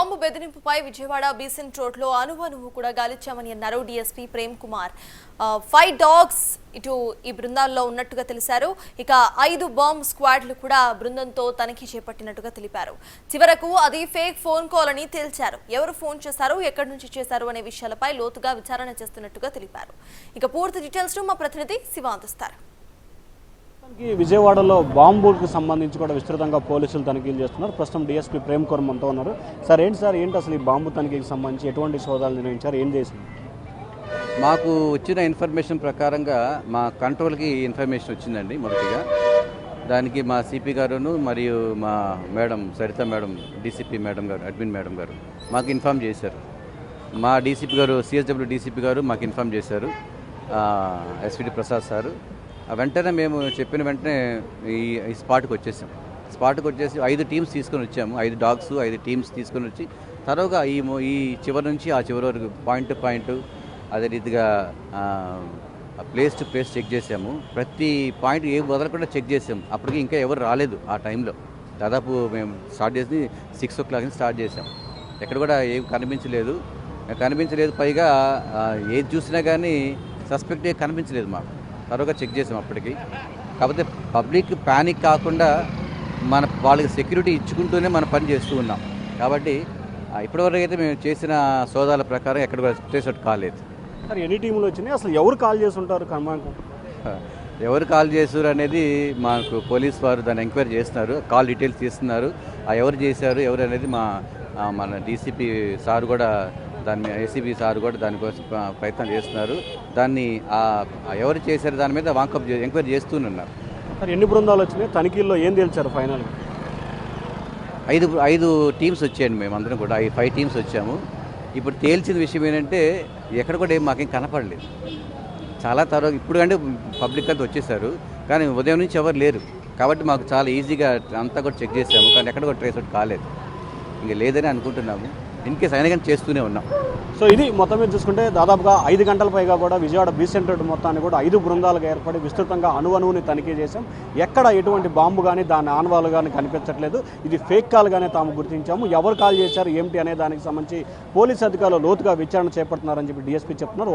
Bomb బెదిరింపుపై Vijayawada Besant రోడ్లో అనువనువు కూడా గాలించామని అన్నారు డీఎస్పీ ప్రేమ్ కుమార్. 5 డాగ్స్ ఇటు ఈ బృందాల్లో ఉన్నట్టుగా తెలిపారు. ఇక 5 బాంబ్ స్క్వాడ్లు కూడా బృందంతో తనిఖీ చేపట్టినట్టుగా తెలిపారు. చివరకు అది ఫేక్ ఫోన్ కాల్ అని తేల్చారు. ఎవరు ఫోన్ చేశారు, ఎక్కడి నుంచి చేశారు అనే విషయాలపై లోతుగా విచారణ చేస్తున్నట్టుగా తెలిపారు. ఇక పూర్తి డీటెయిల్స్ మా ప్రతినిధి శివ అందిస్తారు. విజయవాడలో బాంబులకు సంబంధించి కూడా విస్తృతంగా పోలీసులు తనిఖీలు చేస్తున్నారు. ప్రస్తుతం డీఎస్పీ ప్రేమ్ కుమార్ మనతో ఉన్నారు. సార్ ఏంటి అసలు ఈ బాంబు తనిఖీకి సంబంధించి ఎటువంటి సోదాలు నిర్వహించారు, ఏం చేసింది? మాకు వచ్చిన ఇన్ఫర్మేషన్ ప్రకారంగా మా కంట్రోల్కి ఇన్ఫర్మేషన్ వచ్చిందండి. మొదటిగా దానికి మా సిపి గారును మరియు మా madam Saritha madam, DCP madam గారు, అడ్మిన్ మేడం గారు మాకు ఇన్ఫామ్ చేశారు. మా డీసీపీ గారు, సిఎస్డబ్ల్యూ డీసీపీ గారు మాకు ఇన్ఫామ్ చేశారు, ఎస్విడి ప్రసాద్ సారు. వెంటనే మేము చెప్పిన వెంటనే ఈ స్పాట్కి వచ్చేసాం. స్పాట్కి వచ్చేసి 5 టీమ్స్ తీసుకొని వచ్చాము. 5 డాగ్స్ 5 టీమ్స్ తీసుకొని వచ్చి తర్వాత ఈ చివరి నుంచి ఆ చివరి వరకు పాయింట్ టు పాయింట్, అదే రీతిగా ప్లేస్ టు ప్లేస్ చెక్ చేసాము. ప్రతి పాయింట్ ఏ వదలకుండా చెక్ చేసాము. అప్పటికి ఇంకా ఎవరు రాలేదు. ఆ టైంలో దాదాపు మేము స్టార్ట్ చేసి 6 o'clock స్టార్ట్ చేసాం. ఎక్కడ కూడా ఏం కనిపించలేదు. పైగా ఏది చూసినా కానీ సస్పెక్ట్ కనిపించలేదు. మాకు త్వరగా చెక్ చేసాం అప్పటికి. కాకపోతే పబ్లిక్ ప్యానిక్ కాకుండా వాళ్ళకి సెక్యూరిటీ ఇచ్చుకుంటూనే మన పని చేస్తూ ఉన్నాం. కాబట్టి ఇప్పటివరకు అయితే మేము చేసిన సోదాల ప్రకారం ఎక్కడ కూడా ట్రేస్ అవుట్ కాలేదు. సార్, ఎన్ని టీములు వచ్చినాయి, అసలు ఎవరు కాల్ చేసి ఉంటారు? ఎవరు కాల్ చేశారు అనేది మాకు పోలీస్ వారు దాన్ని ఎంక్వైరీ చేస్తున్నారు. కాల్ డీటెయిల్స్ తీస్తున్నారు. ఎవరు చేశారు ఎవరు అనేది మన డీసీపీ సార్ కూడా దాన్ని, ఏసీబీ సార్ కూడా దానికోసం ప్రయత్నం చేస్తున్నారు. దాన్ని ఎవరు చేశారు దాని మీద వాంకప్ ఎంక్వైరీ చేస్తూనే. సార్, ఎన్ని బృందాలు వచ్చినాయి? తనిఖీల్లో ఏం తేల్చారు ఫైనల్? 5 టీమ్స్ వచ్చాయండి. మేము అందరం కూడా 5 టీమ్స్ వచ్చాము. ఇప్పుడు తేల్చిన విషయం ఏంటంటే ఎక్కడ కూడా మాకేం కనపడలేదు. చాలా త్వరగా ఇప్పుడు అంటే పబ్లిక్ అంతా వచ్చేసారు, కానీ ఉదయం నుంచి ఎవరు లేరు. కాబట్టి మాకు చాలా ఈజీగా అంతా కూడా చెక్ చేసాము, కానీ ఎక్కడ కూడా ట్రేస్ అవుట్ కాలేదు. ఇంకా లేదని అనుకుంటున్నాము. ఇన్ కేసు అయినా కానీ చేస్తూనే ఉన్నాం. సో ఇది మొత్తం మీద చూసుకుంటే దాదాపుగా 5 గంటల పైగా కూడా విజయవాడ బీసెంట్ రోడ్ మొత్తాన్ని కూడా 5 బృందాలుగా ఏర్పడి విస్తృతంగా అణువుని తనిఖీ చేశాం. ఎక్కడ ఎటువంటి బాంబు కానీ దాని ఆనవాలు కానీ కనిపించట్లేదు. ఇది ఫేక్ కాల్ గానే తాము గుర్తించాము. ఎవరు కాల్ చేశారు ఏమిటి అనే దానికి సంబంధించి పోలీసు అధికారులు లోతుగా విచారణ చేపడుతున్నారని చెప్పి డీఎస్పీ చెప్తున్నారు.